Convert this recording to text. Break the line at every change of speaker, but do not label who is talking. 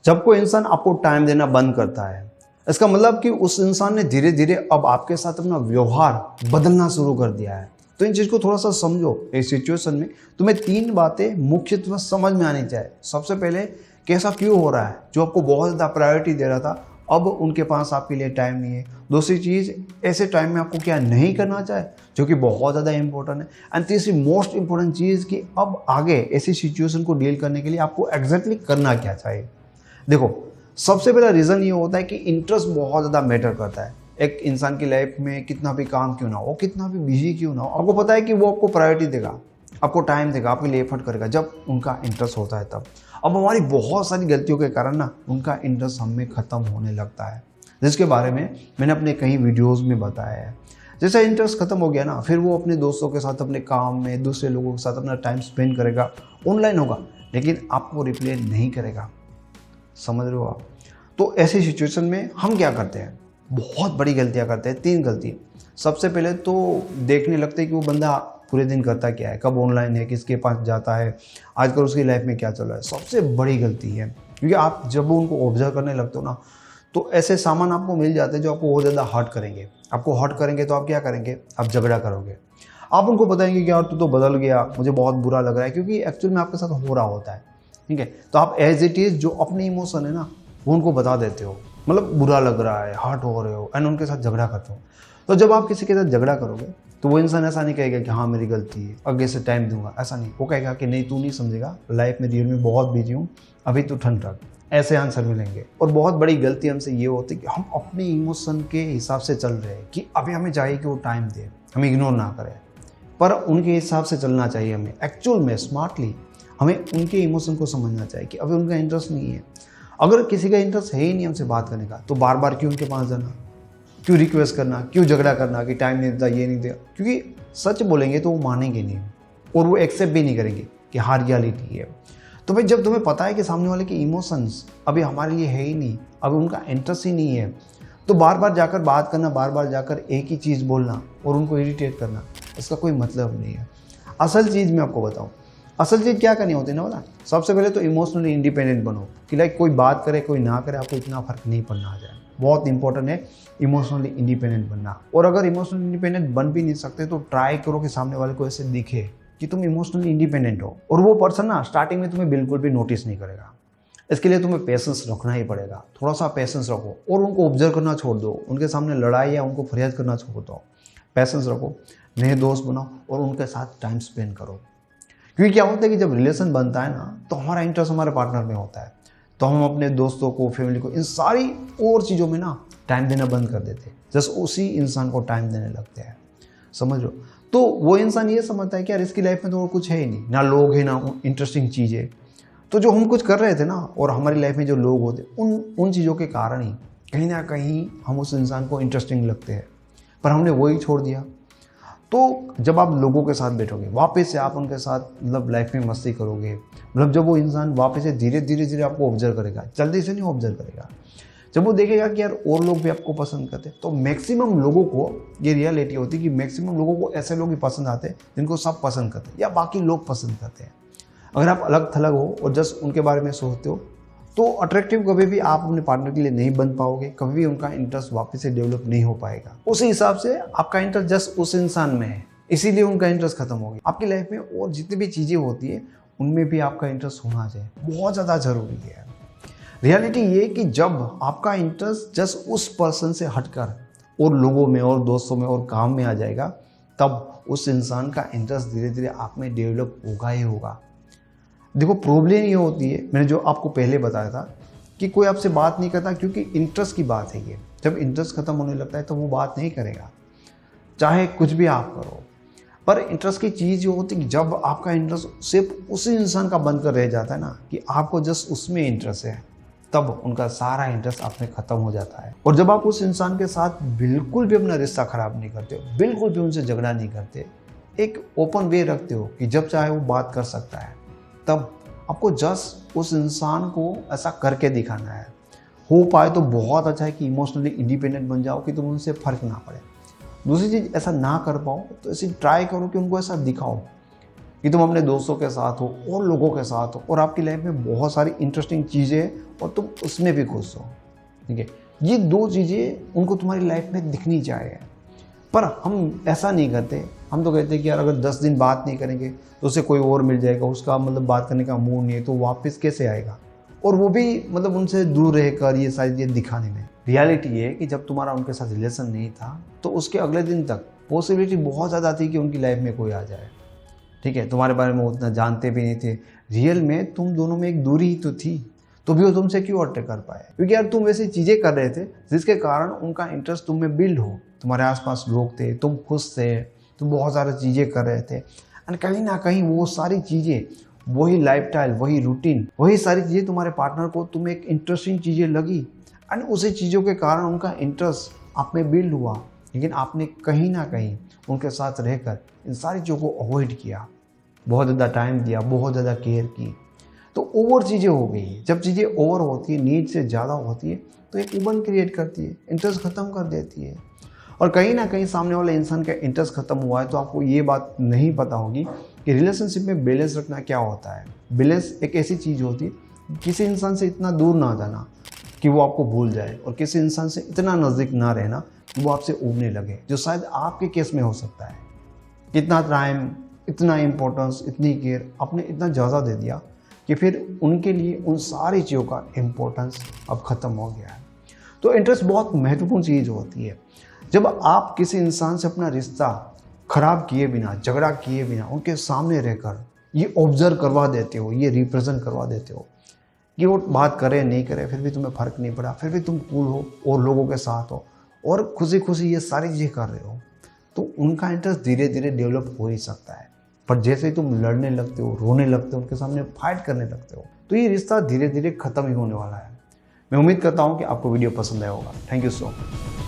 जब कोई इंसान आपको टाइम देना बंद करता है, इसका मतलब कि उस इंसान ने धीरे धीरे अब आपके साथ अपना व्यवहार बदलना शुरू कर दिया है। तो इन चीज़ को थोड़ा सा समझो। इस सिचुएशन में तुम्हें 3 बातें मुख्यतः समझ में आनी चाहिए। सबसे पहले कैसा क्यों हो रहा है, जो आपको बहुत ज़्यादा प्रायोरिटी दे रहा था अब उनके पास आपके लिए टाइम नहीं है। दूसरी चीज़, ऐसे टाइम में आपको क्या नहीं करना चाहिए जो कि बहुत ज़्यादा इंपॉर्टेंट है। एंड तीसरी मोस्ट इंपॉर्टेंट चीज़ कि अब आगे ऐसी सिचुएशन को डील करने के लिए आपको एग्जैक्टली करना क्या चाहिए। देखो, सबसे पहला रीज़न ये होता है कि इंटरेस्ट बहुत ज़्यादा मैटर करता है। एक इंसान की लाइफ में कितना भी काम क्यों ना हो, कितना भी बिजी क्यों ना हो, आपको पता है कि वो आपको प्रायोरिटी देगा, आपको टाइम देगा, आपके लिए एफर्ट करेगा जब उनका इंटरेस्ट होता है तब। अब हमारी बहुत सारी गलतियों के कारण ना उनका इंटरेस्ट हम में ख़त्म होने लगता है, जिसके बारे में मैंने अपने कई वीडियोज़ में बताया है। जैसे इंटरेस्ट ख़त्म हो गया ना, फिर वो अपने दोस्तों के साथ, अपने काम में, दूसरे लोगों के साथ अपना टाइम स्पेंड करेगा, ऑनलाइन होगा, लेकिन आपको रिप्लाई नहीं करेगा। समझ रहे हो आप? तो ऐसी सिचुएशन में हम क्या करते हैं, बहुत बड़ी गलतियां करते हैं। 3 गलती। सबसे पहले तो देखने लगते हैं कि वो बंदा पूरे दिन करता क्या है, कब ऑनलाइन है, किसके पास जाता है, आजकल उसकी लाइफ में क्या चल रहा है। सबसे बड़ी गलती है, क्योंकि आप जब उनको ऑब्जर्व करने लगते हो ना, तो ऐसे सामान आपको मिल जाते हैं जो आपको बहुत ज़्यादा हर्ट करेंगे। आपको हर्ट करेंगे तो आप क्या करेंगे, आप झगड़ा करोगे। आप उनको बताएंगे कि यार तू तो बदल गया, मुझे बहुत बुरा लग रहा है, क्योंकि एक्चुअल में आपके साथ हो रहा होता है। ठीक है, तो आप एज इट इज़ जो अपने इमोशन है ना वो उनको बता देते हो, मतलब बुरा लग रहा है, हर्ट हो रहे हो, एंड उनके साथ झगड़ा करते हो। तो जब आप किसी के साथ झगड़ा करोगे तो वो इंसान ऐसा नहीं कहेगा कि हाँ मेरी गलती है, आगे से टाइम दूंगा, ऐसा नहीं। वो कहेगा कि नहीं, तू नहीं समझेगा, लाइफ में रियल में बहुत बिजी हूँ, अभी तू ठंड रख। ऐसे आंसर मिलेंगे। और बहुत बड़ी गलती हमसे ये होती है कि हम अपने इमोशन के हिसाब से चल रहे हैं कि अभी हमें चाहिए कि वो टाइम दे, हमें इग्नोर ना करें। पर उनके हिसाब से चलना चाहिए हमें। एक्चुअल में स्मार्टली हमें उनके इमोशन को समझना चाहिए कि अभी उनका इंटरेस्ट नहीं है। अगर किसी का इंटरेस्ट है ही नहीं हमसे बात करने का, तो बार बार क्यों उनके पास जाना, क्यों रिक्वेस्ट करना, क्यों झगड़ा करना कि टाइम नहीं देता, ये नहीं देगा। क्योंकि सच बोलेंगे तो वो मानेंगे नहीं और वो एक्सेप्ट भी नहीं करेंगे कि हार रियलिटी है। तो भाई, जब तुम्हें पता है कि सामने वाले के इमोशंस अभी हमारे लिए है ही नहीं, अभी उनका इंटरेस्ट ही नहीं है, तो बार बार जाकर बात करना, बार बार जाकर एक ही चीज़ बोलना और उनको इरिटेट करना, इसका कोई मतलब नहीं है। असल चीज़ मैं आपको बताऊँ, असल चीज़ क्या करनी होती है ना, बता। सबसे पहले तो इमोशनली इंडिपेंडेंट बनो कि लाइक कोई बात करे कोई ना करे, आपको इतना फर्क नहीं पड़ना आ जाए। बहुत इंपॉर्टेंट है इमोशनली इंडिपेंडेंट बनना। और अगर इमोशनली इंडिपेंडेंट बन भी नहीं सकते तो ट्राई करो कि सामने वाले को ऐसे दिखे कि तुम इमोशनली इंडिपेंडेंट हो। और वो पर्सन ना स्टार्टिंग में तुम्हें बिल्कुल भी नोटिस नहीं करेगा। इसके लिए तुम्हें पेशेंस रखना ही पड़ेगा। थोड़ा सा पेशेंस रखो और उनको ऑब्जर्व करना छोड़ दो। उनके सामने लड़ाई या उनको फरियाद करना छोड़ दो। पेशेंस रखो, नए दोस्त बनाओ और उनके साथ टाइम स्पेंड करो। क्योंकि क्या होता है कि जब रिलेशन बनता है ना, तो हमारा इंटरेस्ट हमारे पार्टनर में होता है, तो हम अपने दोस्तों को, फैमिली को, इन सारी और चीज़ों में ना टाइम देना बंद कर देते हैं। जस्ट उसी इंसान को टाइम देने लगते हैं। समझ लो। तो वो इंसान ये समझता है कि यार इसकी लाइफ में तो और कुछ है ही नहीं, ना लोग हैं ना इंटरेस्टिंग चीज़ है। तो जो हम कुछ कर रहे थे ना, और हमारी लाइफ में जो लोग होते, उन चीज़ों के कारण ही कहीं ना कहीं हम उस इंसान को इंटरेस्टिंग लगते हैं, पर हमने वही छोड़ दिया। तो जब आप लोगों के साथ बैठोगे, वापस से आप उनके साथ मतलब लाइफ में मस्ती करोगे, मतलब जब वो इंसान वापस से धीरे धीरे आपको ऑब्जर्व करेगा, जल्दी से नहीं ऑब्जर्व करेगा, जब वो देखेगा कि यार और लोग भी आपको पसंद करते, तो मैक्सिमम लोगों को ये रियलिटी होती है कि मैक्सिमम लोगों को ऐसे लोग ही पसंद आते हैं जिनको सब पसंद करते हैं या बाकी लोग पसंद करते हैं। अगर आप अलग थलग हो और जस्ट उनके बारे में सोचते हो, तो अट्रैक्टिव कभी भी आप अपने पार्टनर के लिए नहीं बन पाओगे, कभी भी उनका इंटरेस्ट वापस से डेवलप नहीं हो पाएगा। उसी हिसाब से आपका इंटरेस्ट जस्ट उस इंसान में है, इसीलिए उनका इंटरेस्ट खत्म हो गया। आपकी लाइफ में और जितनी भी चीज़ें होती है उनमें भी आपका इंटरेस्ट होना चाहिए, बहुत ज़्यादा ज़रूरी है। रियलिटी ये कि जब आपका इंटरेस्ट जस्ट उस पर्सन से हटकर और लोगों में और दोस्तों में और काम में आ जाएगा, तब उस इंसान का इंटरेस्ट धीरे धीरे आप में डेवलप होगा ही होगा। देखो, प्रॉब्लम ये होती है, मैंने जो आपको पहले बताया था कि कोई आपसे बात नहीं करता क्योंकि इंटरेस्ट की बात है ये। जब इंटरेस्ट खत्म होने लगता है तो वो बात नहीं करेगा, चाहे कुछ भी आप करो। पर इंटरेस्ट की चीज़ जो होती है कि जब आपका इंटरेस्ट सिर्फ उसी इंसान का बनकर रह जाता है ना, कि आपको जस्ट उसमें इंटरेस्ट है, तब उनका सारा इंटरेस्ट आप में ख़त्म हो जाता है। और जब आप उस इंसान के साथ बिल्कुल भी अपना रिश्ता ख़राब नहीं करते हो, बिल्कुल भी उनसे झगड़ा नहीं करते, एक ओपन वे रखते हो कि जब चाहे वो बात कर सकता है, तब आपको जस्ट उस इंसान को ऐसा करके दिखाना है। हो पाए तो बहुत अच्छा है कि इमोशनली इंडिपेंडेंट बन जाओ कि तुम उनसे फ़र्क ना पड़े। दूसरी चीज़, ऐसा ना कर पाओ तो ऐसे ट्राई करो कि उनको ऐसा दिखाओ कि तुम अपने दोस्तों के साथ हो और लोगों के साथ हो और आपकी लाइफ में बहुत सारी इंटरेस्टिंग चीज़ें हैं और तुम उसमें भी खुश हो। ठीक है, ये दो चीज़ें उनको तुम्हारी लाइफ में दिखनी चाहिए। पर हम ऐसा नहीं करते। हम तो कहते हैं कि यार अगर 10 दिन बात नहीं करेंगे तो उसे कोई और मिल जाएगा, उसका मतलब बात करने का मूड नहीं है तो वापस कैसे आएगा, और वो भी मतलब उनसे दूर रहकर ये सारी चीज़ें दिखाने में। रियलिटी ये है कि जब तुम्हारा उनके साथ रिलेशन नहीं था तो उसके अगले दिन तक पॉसिबिलिटी बहुत ज़्यादा थी कि उनकी लाइफ में कोई आ जाए। ठीक है, तुम्हारे बारे में वो उतना जानते भी नहीं थे। रियल में तुम दोनों में एक दूरी ही तो थी, तो भी वो तुमसे क्यों अटैक कर पाए? क्योंकि यार तुम वैसी चीज़ें कर रहे थे जिसके कारण उनका इंटरेस्ट तुम में बिल्ड हो। तुम्हारे आसपास लोग थे, तुम खुश थे, तुम बहुत सारी चीज़ें कर रहे थे, एंड कहीं ना कहीं वो सारी चीज़ें, वही लाइफस्टाइल, वही रूटीन, वही सारी चीज़ें तुम्हारे पार्टनर को तुम्हें एक इंटरेस्टिंग चीज़ें लगी एंड उसी चीज़ों के कारण उनका इंटरेस्ट आप में बिल्ड हुआ। लेकिन आपने कहीं ना कहीं उनके साथ रहकर इन सारी चीज़ों को अवॉइड किया, बहुत ज़्यादा टाइम दिया, बहुत ज़्यादा केयर की, तो ओवर चीज़ें हो गई। जब चीज़ें ओवर होती है, नीड से ज़्यादा होती है, तो एक उबन क्रिएट करती है, इंटरेस्ट ख़त्म कर देती है। और कहीं ना कहीं सामने वाले इंसान का इंटरेस्ट ख़त्म हुआ है तो आपको ये बात नहीं पता होगी कि रिलेशनशिप में बैलेंस रखना क्या होता है। बैलेंस एक ऐसी चीज़ होती है, किसी इंसान से इतना दूर ना जाना कि वो आपको भूल जाए, और किसी इंसान से इतना नज़दीक ना रहना कि वो आपसे उबने लगे, जो शायद आपके केस में हो सकता है। इतना टाइम, इतना इम्पोर्टेंस, इतनी केयर आपने इतना ज़्यादा दे दिया कि फिर उनके लिए उन सारी चीज़ों का इम्पोर्टेंस अब ख़त्म हो गया है। तो इंटरेस्ट बहुत महत्वपूर्ण चीज़ होती है। जब आप किसी इंसान से अपना रिश्ता खराब किए बिना, झगड़ा किए बिना, उनके सामने रहकर ये ऑब्जर्व करवा देते हो, ये रिप्रेजेंट करवा देते हो कि वो बात करे नहीं करे फिर भी तुम्हें फ़र्क नहीं पड़ा, फिर भी तुम कूल हो और लोगों के साथ हो और खुशी खुशी ये सारी चीज़ें कर रहे हो, तो उनका इंटरेस्ट धीरे धीरे डेवलप हो ही सकता है। पर जैसे ही तुम लड़ने लगते हो, रोने लगते हो, उनके सामने फाइट करने लगते हो, तो ये रिश्ता धीरे धीरे ख़त्म ही होने वाला है। मैं उम्मीद करता हूँ कि आपको वीडियो पसंद आया होगा। Thank you so much.